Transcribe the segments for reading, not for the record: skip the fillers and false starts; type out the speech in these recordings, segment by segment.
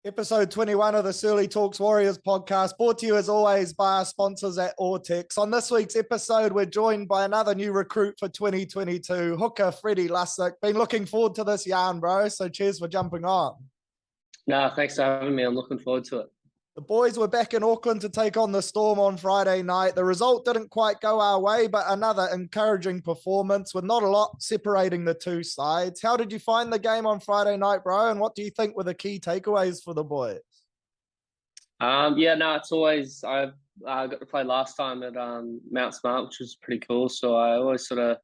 Episode 21 of the Searley Talks Warriors podcast, brought to you as always by our sponsors at Ortex. On this week's episode, we're joined by another new recruit for 2022, hooker Freddy Lussick. Been looking forward to this yarn, bro, so cheers for jumping on. No, thanks for having me. I'm looking forward to it. The boys were back in Auckland to take on the Storm on Friday night. The result didn't quite go our way, but another encouraging performance with not a lot separating the two sides. How did you find the game on Friday night, bro? And what do you think were the key takeaways for the boys? It's always I got to play last time at Mount Smart, which was pretty cool. So I always sort of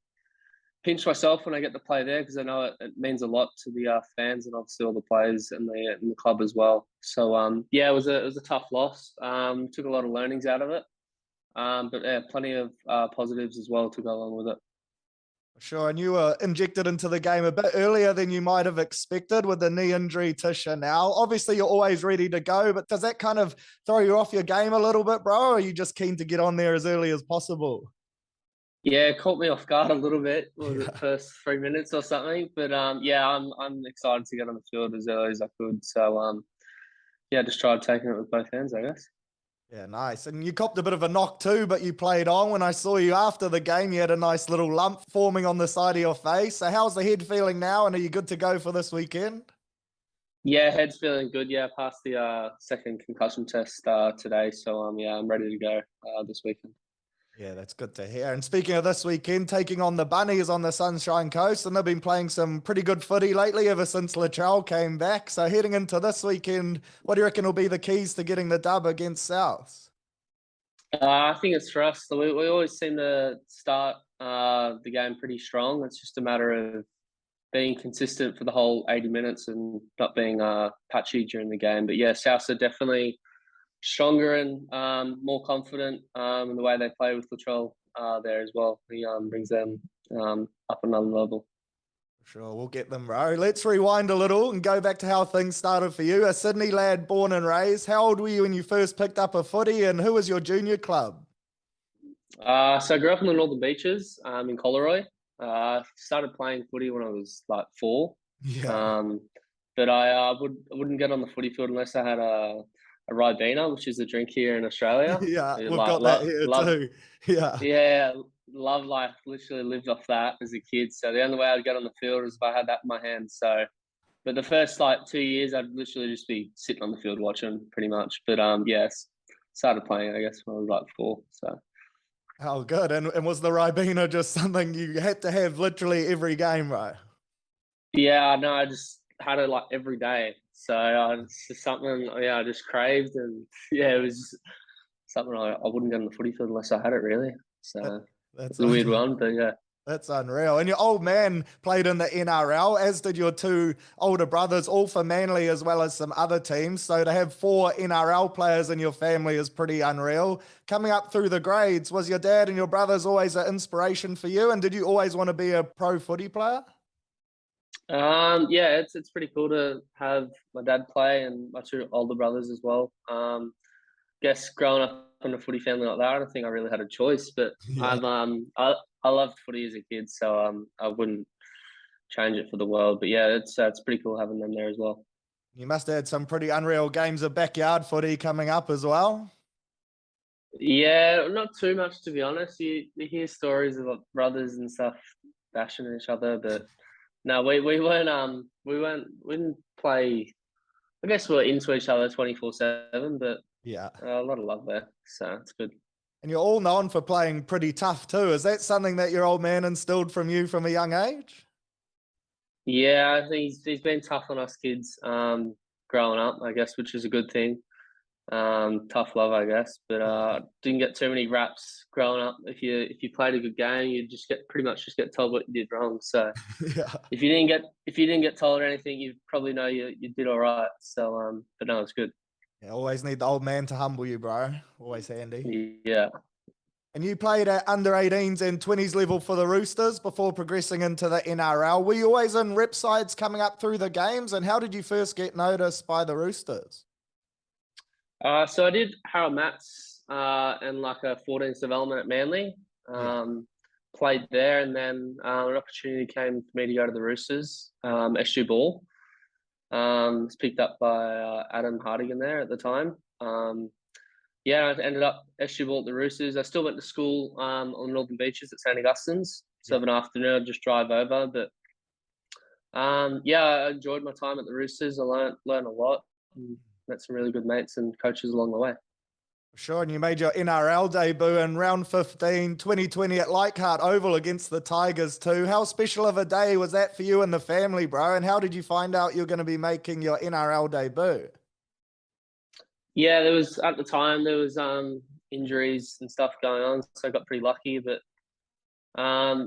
pinch myself when I get to play there because I know it means a lot to the fans and obviously all the players and the club as well. So it was a tough loss. Took a lot of learnings out of it, but yeah, plenty of positives as well to go along with it. Sure, and you were injected into the game a bit earlier than you might have expected with the knee injury to Chanel. Obviously, you're always ready to go, but does that kind of throw you off your game a little bit, bro? Or are you just keen to get on there as early as possible? Yeah, it caught me off guard a little bit. Was it first 3 minutes or something? But I'm excited to get on the field as early as I could. So just tried taking it with both hands, I guess. Yeah, nice. And you copped a bit of a knock too, but you played on. When I saw you after the game, you had a nice little lump forming on the side of your face. So how's the head feeling now? And are you good to go for this weekend? Yeah, head's feeling good. Yeah, I passed the second concussion test today. So I'm ready to go this weekend. Yeah, that's good to hear. And speaking of this weekend, taking on the Bunnies on the Sunshine Coast, and they've been playing some pretty good footy lately ever since Latrell came back. So heading into this weekend, what do you reckon will be the keys to getting the dub against South? I think it's for us. We always seem to start the game pretty strong. It's just a matter of being consistent for the whole 80 minutes and not being patchy during the game. But yeah, Souths are definitely stronger and more confident in the way they play with Latrell there as well. He brings them up another level. Sure, we'll get them, bro. Let's rewind a little and go back to how things started for you. A Sydney lad born and raised. How old were you when you first picked up a footy, and who was your junior club? So I grew up in the Northern Beaches in Coleroy. Started playing footy when I was like 4. Yeah. But I wouldn't get on the footy field unless I had a Ribena, which is a drink here in Australia. Yeah, we've got that here too. Yeah. Yeah, literally lived off that as a kid. So the only way I'd get on the field is if I had that in my hand. So, but the first 2 years, I'd literally just be sitting on the field watching pretty much. But started playing, I guess, when I was like 4. So. Oh, good. And was the Ribena just something you had to have literally every game, right? Yeah, no, I just had it like every day. So it's just something, I just craved. And yeah, it was something I wouldn't get on the footy field unless I had it, really. So that's a weird one, but yeah. That's unreal. And your old man played in the NRL, as did your 2 older brothers, all for Manly as well as some other teams. So to have 4 NRL players in your family is pretty unreal. Coming up through the grades, was your dad and your brothers always an inspiration for you? And did you always want to be a pro footy player? It's pretty cool to have my dad play and my 2 older brothers as well. Guess growing up in a footy family like that, I don't think I really had a choice. But Yeah. I loved footy as a kid, so I wouldn't change it for the world. But yeah, it's pretty cool having them there as well. You must have had some pretty unreal games of backyard footy coming up as well. Yeah, not too much to be honest. You hear stories of brothers and stuff bashing each other, but no, we didn't play. I guess we're into each other 24/7, but yeah, a lot of love there, so it's good. And you're all known for playing pretty tough too. Is that something that your old man instilled from you from a young age? Yeah, I think he's been tough on us kids growing up, I guess, which is a good thing. Tough love, I guess, but didn't get too many raps growing up. If you played a good game, you just pretty much get told what you did wrong. So yeah. if you didn't get told anything, you probably know you did all right. So but no, it's good. Yeah, always need the old man to humble you, bro. Always handy. Yeah. And you played at under 18s and 20s level for the Roosters before progressing into the NRL. Were you always in rep sides coming up through the games? And how did you first get noticed by the Roosters? So I did Harold Matts and like a 14s development at Manly. Played there, and then an opportunity came for me to go to the Roosters, SU Ball. It's picked up by Adam Hardigan there at the time. Yeah, I ended up SU ball at the Roosters. I still went to school on Northern Beaches at St Augustine's. So of an afternoon, I'd just drive over. But yeah, I enjoyed my time at the Roosters. I learned a lot and met some really good mates and coaches along the way. Sure, and you made your NRL debut in round 15, 2020 at Leichhardt Oval against the Tigers too. How special of a day was that for you and the family, bro? And how did you find out you're going to be making your NRL debut? Yeah, there was at the time there was injuries and stuff going on, so I got pretty lucky. But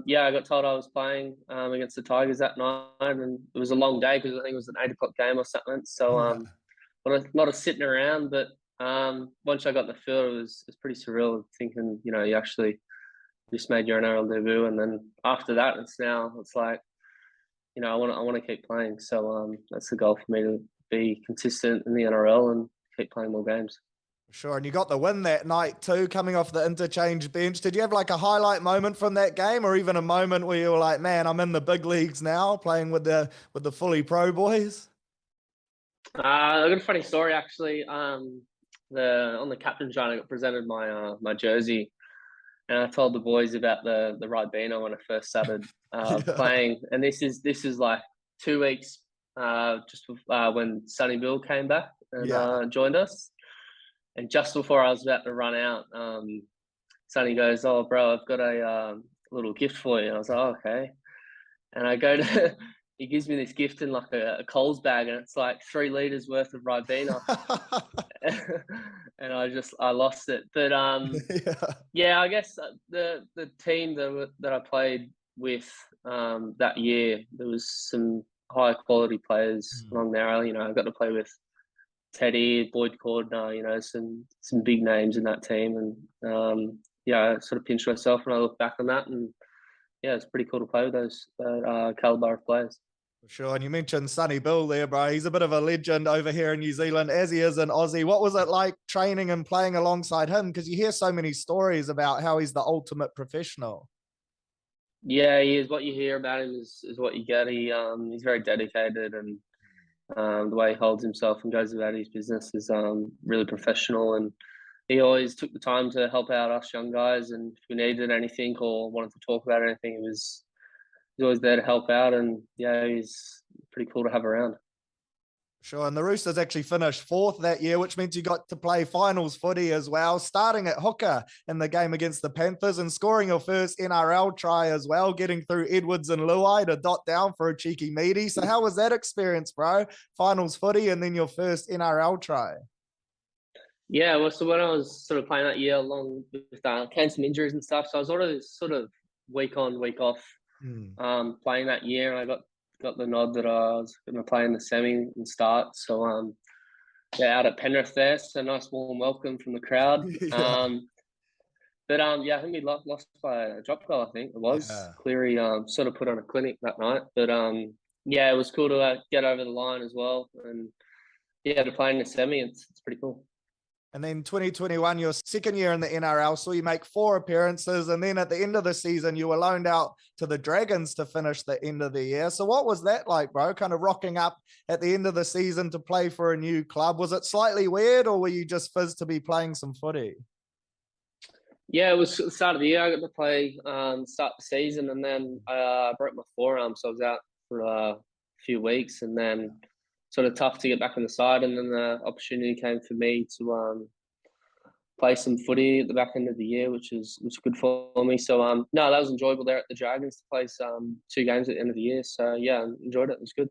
yeah, I got told I was playing against the Tigers that night, and it was a long day because I think it was an 8 o'clock game or something. So a lot of sitting around, but once I got the field, it was pretty surreal thinking, you know, you actually just made your NRL debut, and then after that, it's like, you know, I want to keep playing. So that's the goal for me, to be consistent in the NRL and keep playing more games. Sure, and you got the win that night too, coming off the interchange bench. Did you have like a highlight moment from that game, or even a moment where you were like, "Man, I'm in the big leagues now, playing with the fully pro boys"? I got a funny story actually. On the captain's run, I got presented my jersey, and I told the boys about the Ribena when I first started playing. And this is like 2 weeks when Sonny Bill came back and joined us. And just before I was about to run out, Sonny goes, "Oh, bro, I've got a little gift for you." And I was like, "Oh, okay." And I go to, he gives me this gift in like a Coles bag, and it's like 3 liters worth of Ribena. And I lost it. But yeah, I guess the team that I played with that year, there was some high quality players along there. You know, I got to play with Teddy, Boyd Cordner, you know, some big names in that team. And yeah, I sort of pinched myself when I look back on that. And yeah, it's pretty cool to play with those caliber of players. Sure, and you mentioned Sonny Bill there, bro. He's a bit of a legend over here in New Zealand, as he is in Aussie. What was it like training and playing alongside him? Because you hear so many stories about how he's the ultimate professional. Yeah, he is. What you hear about him is what you get. He's very dedicated, and the way he holds himself and goes about his business is really professional. And he always took the time to help out us young guys. And if we needed anything or wanted to talk about anything, he's always there to help out. And yeah, he's pretty cool to have around. Sure, and the Roosters actually finished 4th that year, which means you got to play finals footy as well, starting at hooker in the game against the Panthers and scoring your first NRL try as well, getting through Edwards and Luai to dot down for a cheeky meaty. So how was that experience, bro? Finals footy and then your first NRL try. Yeah, well, so when I was sort of playing that year, along with came some injuries and stuff, so I was sort of week on, week off playing that year, and I got the nod that I was going to play in the semi and start. So yeah, out at Penrith there, so nice warm welcome from the crowd. But yeah, I think we lost by a drop goal. I think it was Cleary. Sort of put on a clinic that night, but yeah, it was cool to get over the line as well, and yeah, to play in the semi, it's pretty cool. And then 2021, your second year in the NRL, so you make 4 appearances. And then at the end of the season, you were loaned out to the Dragons to finish the end of the year. So what was that like, bro? Kind of rocking up at the end of the season to play for a new club. Was it slightly weird, or were you just fizzed to be playing some footy? Yeah, it was the start of the year. I got to play start the season, and then I broke my forearm, so I was out for a few weeks, and then sort of tough to get back on the side. And then the opportunity came for me to play some footy at the back end of the year, which was good for me. So no, that was enjoyable there at the Dragons to play some 2 games at the end of the year. So yeah, enjoyed it. It was good.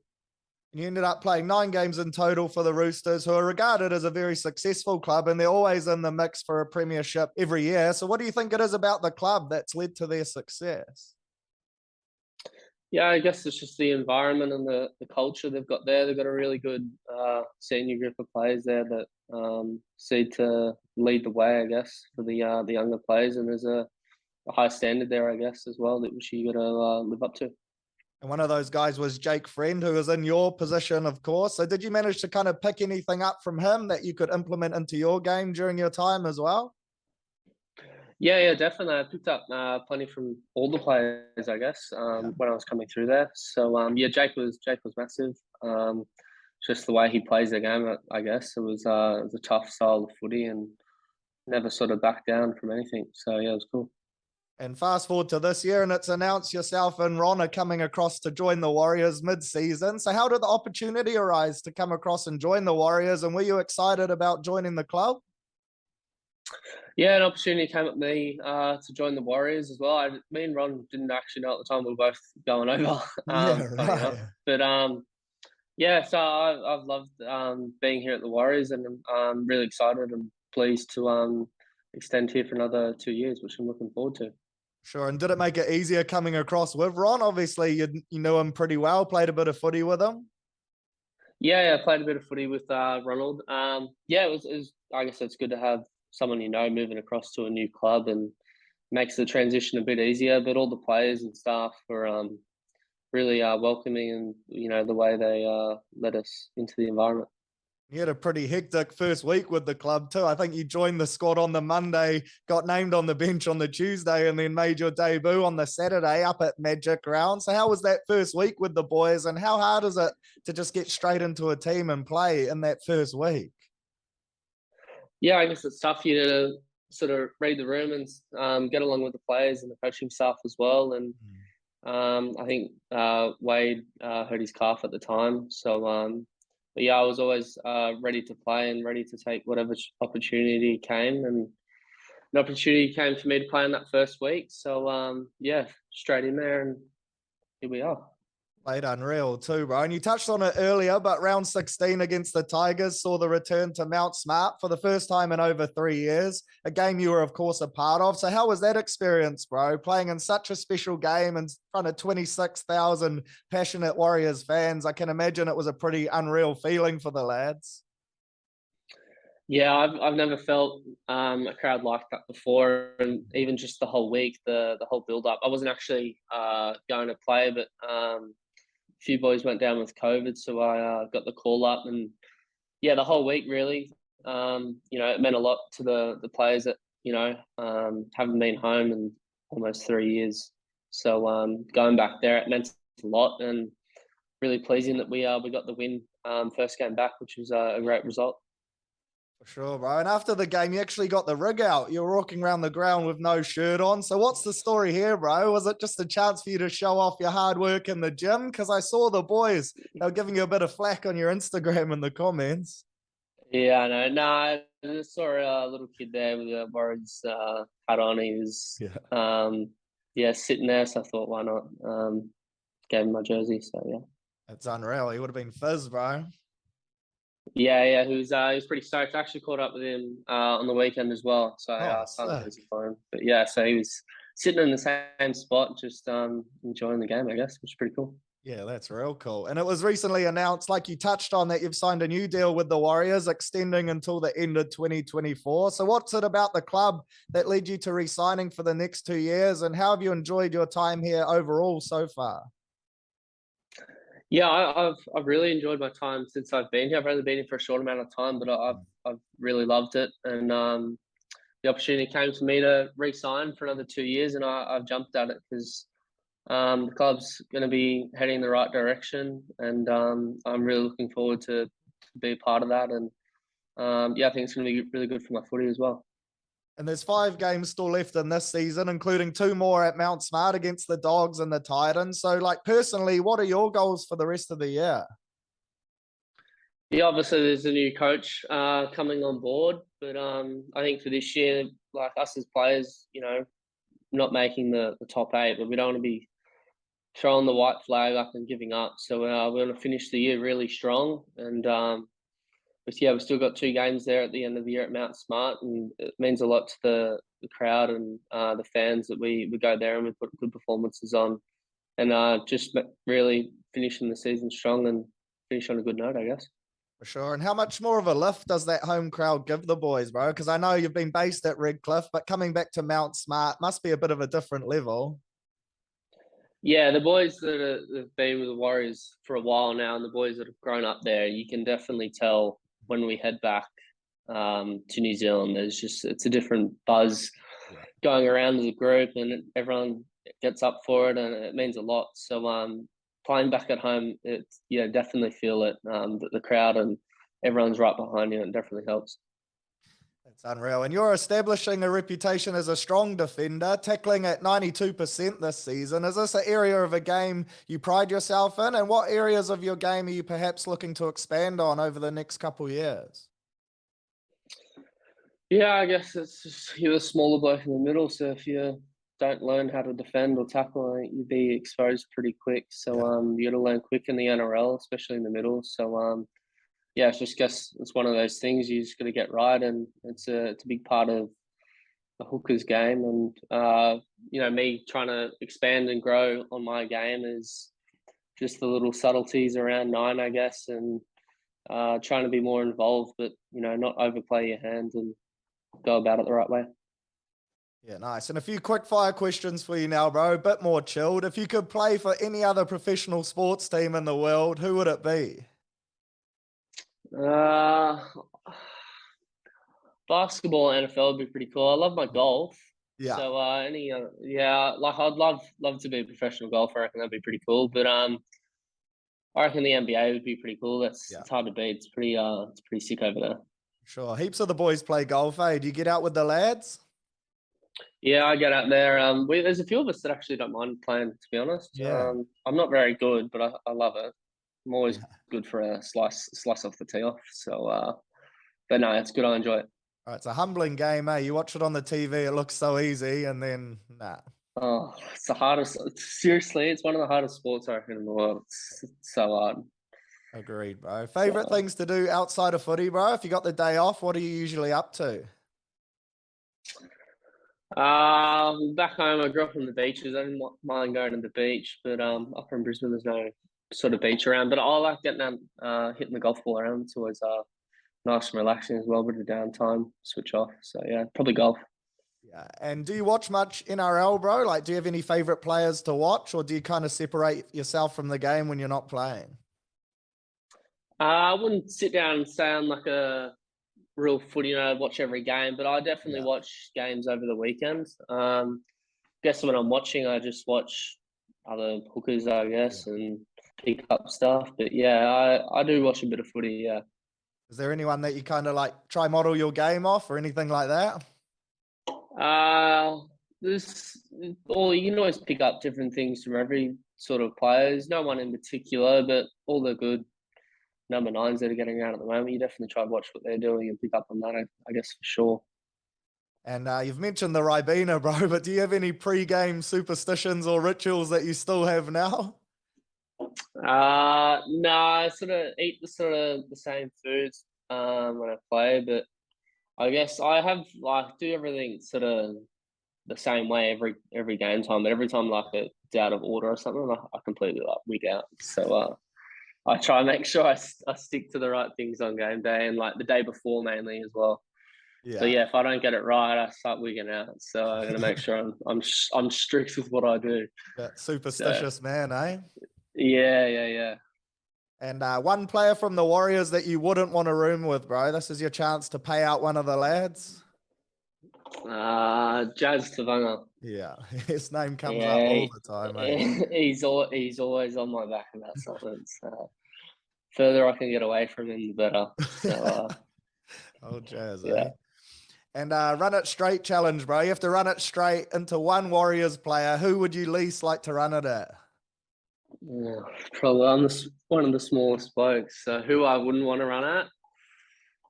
You ended up playing 9 games in total for the Roosters, who are regarded as a very successful club, and they're always in the mix for a premiership every year. So what do you think it is about the club that's led to their success? Yeah, I guess it's just the environment and the culture they've got there. They've got a really good senior group of players there that seem to lead the way, I guess, for the younger players. And there's a high standard there, I guess, as well, that which you got to live up to. And one of those guys was Jake Friend, who was in your position, of course. So did you manage to kind of pick anything up from him that you could implement into your game during your time as well? Yeah, definitely. I picked up plenty from all the players, I guess, when I was coming through there. So yeah, Jake was massive. just the way he plays the game. I guess it was a tough style of footy and never sort of backed down from anything. So yeah, it was cool. And fast forward to this year, and it's announced yourself and Ron are coming across to join the Warriors mid-season. So how did the opportunity arise to come across and join the Warriors? And were you excited about joining the club? Yeah, an opportunity came at me to join the Warriors as well. Me and Ron didn't actually know at the time we were both going over. Yeah, Funny enough. right. But yeah, so I've loved being here at the Warriors, and I'm really excited and pleased to extend here for another 2 years, which I'm looking forward to. Sure. And did it make it easier coming across with Ron? Obviously, you knew him pretty well, played a bit of footy with him. Yeah, I played a bit of footy with Ronald. Yeah, it was. I guess it's good to have someone you know moving across to a new club and makes the transition a bit easier. But all the players and staff were really welcoming, and the way they let us into the environment. You had a pretty hectic first week with the club too. I think you joined the squad on the Monday, got named on the bench on the Tuesday, and then made your debut on the Saturday up at Magic Round. So how was that first week with the boys, and how hard is it to just get straight into a team and play in that first week? Yeah, I guess it's tough for you to sort of read the room and get along with the players and the coaching staff as well. And I think Wade hurt his calf at the time, so but yeah, I was always ready to play and ready to take whatever opportunity came, and an opportunity came for me to play in that first week. So yeah, straight in there, and here we are. Played unreal too, bro. And you touched on it earlier, but round 16 against the Tigers saw the return to Mount Smart for the first time in over 3 years, a game you were, of course, a part of. So how was that experience, bro, playing in such a special game in front of 26,000 passionate Warriors fans? I can imagine it was a pretty unreal feeling for the lads. Yeah, I've never felt a crowd like that before, and even just the whole week, the whole build up. I wasn't actually going to play, but a few boys went down with COVID, so I got the call up, and yeah, the whole week really, it meant a lot to the players that haven't been home in almost 3 years. So going back there, it meant a lot, and really pleasing that we got the win first game back, which was a great result. For sure, bro. And after the game, you actually got the rig out. You were walking around the ground with no shirt on. So what's the story here, bro? Was it just a chance for you to show off your hard work in the gym? Because I saw the boys, they were giving you a bit of flack on your Instagram in the comments. Yeah, I know. No, I just saw a little kid there with a Warriors hat on. He was, sitting there. So I thought, why not? Gave him my jersey. So yeah, it's unreal. He would have been fizz, bro. Yeah, he was pretty stoked. I actually caught up with him on the weekend as well. So I signed jersey for him. But yeah, so he was sitting in the same spot, just enjoying the game, I guess, which is pretty cool. Yeah, that's real cool. And it was recently announced, like you touched on, that you've signed a new deal with the Warriors, extending until the end of 2024. So what's it about the club that led you to re-signing for the next 2 years? And how have you enjoyed your time here overall so far? Yeah, I've really enjoyed my time since I've been here. I've only been here for a short amount of time, but I've really loved it. And the opportunity came to me to re-sign for another 2 years, and I've jumped at it because the club's going to be heading in the right direction, and I'm really looking forward to be a part of that. And yeah, I think it's going to be really good for my footy as well. And there's 5 games still left in this season, including 2 more at Mount Smart against the Dogs and the Titans. So, like, personally, what are your goals for the rest of the year? Yeah, obviously there's a new coach coming on board, but I think for this year, like us as players, not making the top 8, but we don't want to be throwing the white flag up and giving up. So we're going to finish the year really strong, and but yeah, we've still got 2 games there at the end of the year at Mount Smart, and it means a lot to the crowd and the fans that we go there and we put good performances on, and just really finishing the season strong and finish on a good note, I guess. For sure. And how much more of a lift does that home crowd give the boys, bro? Because I know you've been based at Redcliffe, but coming back to Mount Smart must be a bit of a different level. Yeah, the boys that have been with the Warriors for a while now, and the boys that have grown up there, you can definitely tell when we head back to New Zealand. It's a different buzz going around as a group, and everyone gets up for it, and it means a lot. So playing back at home, it's definitely feel it. The crowd and everyone's right behind you. It definitely helps. It's unreal. And you're establishing a reputation as a strong defender, tackling at 92% this season. Is this an area of a game you pride yourself in? And what areas of your game are you perhaps looking to expand on over the next couple of years? Yeah, I guess it's just you're a smaller bloke in the middle, so if you don't learn how to defend or tackle, I think you'd be exposed pretty quick. So you got to learn quick in the NRL, especially in the middle. So yeah, it's just guess it's one of those things you just got to get right, and it's a big part of the hookers game. And me trying to expand and grow on my game is just the little subtleties around nine, I guess, and trying to be more involved, but not overplay your hand and go about it the right way. Yeah, nice. And a few quick fire questions for you now, bro. A bit more chilled. If you could play for any other professional sports team in the world, who would it be? Basketball, NFL would be pretty cool. I love my golf. Yeah. So like I'd love to be a professional golfer. I reckon that'd be pretty cool. But I reckon the NBA would be pretty cool. It's hard to beat. It's pretty sick over there. Sure. Heaps of the boys play golf, eh? Do you get out with the lads? Yeah, I get out there. There's a few of us that actually don't mind playing, to be honest. Yeah. I'm not very good, but I love it. I'm always good for a slice off the tee off. So, but no, it's good. I enjoy it. All right, it's a humbling game, eh? You watch it on the TV, it looks so easy, and then nah. Oh, it's the hardest. Seriously, it's one of the hardest sports I reckon in the world. It's so hard. Agreed, bro. Favorite things to do outside of footy, bro? If you got the day off, what are you usually up to? Back home, I grew up on the beaches. I didn't mind going to the beach, but up in Brisbane, there's no sort of beach around. But I like getting out, hitting the golf ball around. It's always nice and relaxing as well, bit of downtime, switch off. So yeah, probably golf. Yeah. And do you watch much NRL, bro? Like, do you have any favorite players to watch, or do you kind of separate yourself from the game when you're not playing? I wouldn't sit down and say I'm like a real footy, watch every game, but I definitely watch games over the weekend. Guess when I'm watching, I just watch other hookers, I guess, and pick up stuff. But yeah, I do watch a bit of footy. Yeah. Is there anyone that you kind of like try model your game off or anything like that? You can always pick up different things from every sort of player. There's no one in particular, but all the good number nines that are getting around at the moment, you definitely try to watch what they're doing and pick up on that, I guess, for sure. And you've mentioned the Ribena, bro, but do you have any pre-game superstitions or rituals that you still have now? No, I sort of eat the same foods when I play, but I guess I have do everything sort of the same way every game time, but every time it's out of order or something, I completely wig out. So I try and make sure I stick to the right things on game day and the day before mainly as well. Yeah. So yeah, if I don't get it right, I start wigging out. So I got to make sure I'm strict with what I do. That superstitious man, eh? Yeah. And one player from the Warriors that you wouldn't want to room with, bro. This is your chance to pay out one of the lads. Jazz Tavanga. Yeah, his name comes up all the time. Eh? He's always on my back about something. So further I can get away from him, the better. So, oh, Jazz, eh? And run it straight challenge, bro. You have to run it straight into one Warriors player. Who would you least like to run it at? Probably I'm one of the smallest blokes. So who I wouldn't want to run at?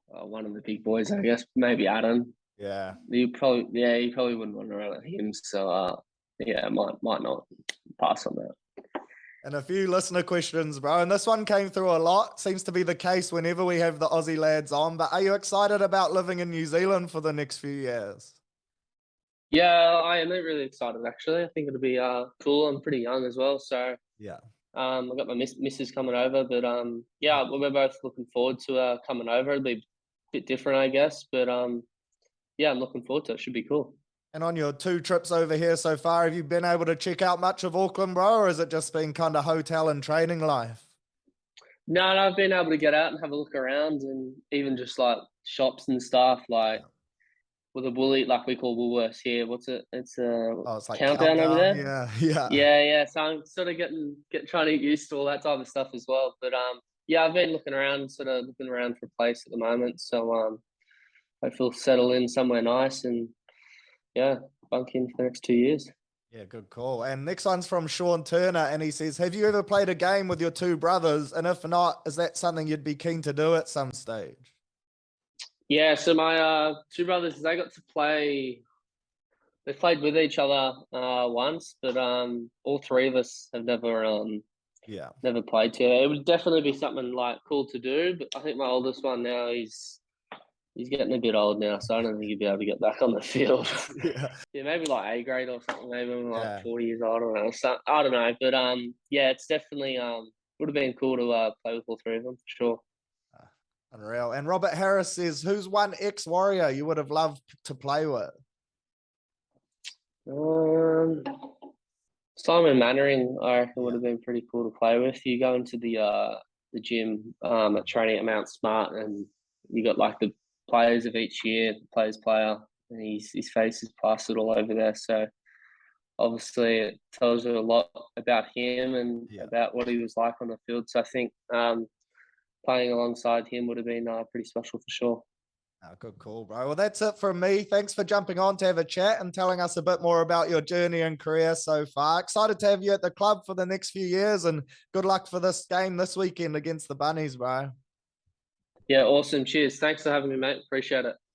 One of the big boys, I guess. Maybe Adam. Yeah. You probably wouldn't want to run at him. So might not pass on that. And a few listener questions, bro. And this one came through a lot. Seems to be the case whenever we have the Aussie lads on. But are you excited about living in New Zealand for the next few years? Yeah, I am really excited, actually. I think it'll be cool. I'm pretty young as well. So yeah. I've got my missus coming over. But we're both looking forward to coming over. It'll be a bit different, I guess. But I'm looking forward to it. Should be cool. And on your 2 trips over here so far, have you been able to check out much of Auckland, bro, or has it just been kind of hotel and training life? No, I've been able to get out and have a look around and even just shops and stuff. with a bully, like we call Woolworths here. What's it? It's a Oh, it's like countdown over countdown. there. Yeah, yeah. Yeah. So I'm sort of trying to get used to all that type of stuff as well. But yeah, I've been looking around for a place at the moment. So I feel settle in somewhere nice and yeah, bunk in for the next 2 years. Yeah, good call. And next one's from Sean Turner, and he says, "Have you ever played a game with your two brothers? And if not, is that something you'd be keen to do at some stage?" Yeah, so my two brothers, they got to play. They played with each other once, but all three of us have Yeah, never played together. It would definitely be something like cool to do, but I think my oldest one now, he's getting a bit old now, so I don't think he'd be able to get back on the field. yeah, Yeah, maybe like A grade or something. Maybe when I'm like yeah. 40 years old. I don't know. So, I don't know, but yeah, it's definitely would have been cool to play with all three of them for sure. Uh, Unreal. And Robert Harris says, "Who's one ex-Warrior you would have loved to play with?" Um, Simon Mannering, I reckon, would Yeah, have been pretty cool to play with. You go into the gym at training at Mount Smart, and you got like the players of each year, the players player, and his face is plastered all over there. So obviously, it tells you a lot about him and yeah. about what he was like on the field. So I think playing alongside him would have been pretty special for sure. Oh, good call, bro. Well, that's it from me. Thanks for jumping on to have a chat and telling us a bit more about your journey and career so far. Excited to have you at the club for the next few years, and good luck for this game this weekend against the Bunnies, bro. Yeah, awesome. Cheers. Thanks for having me, mate. Appreciate it.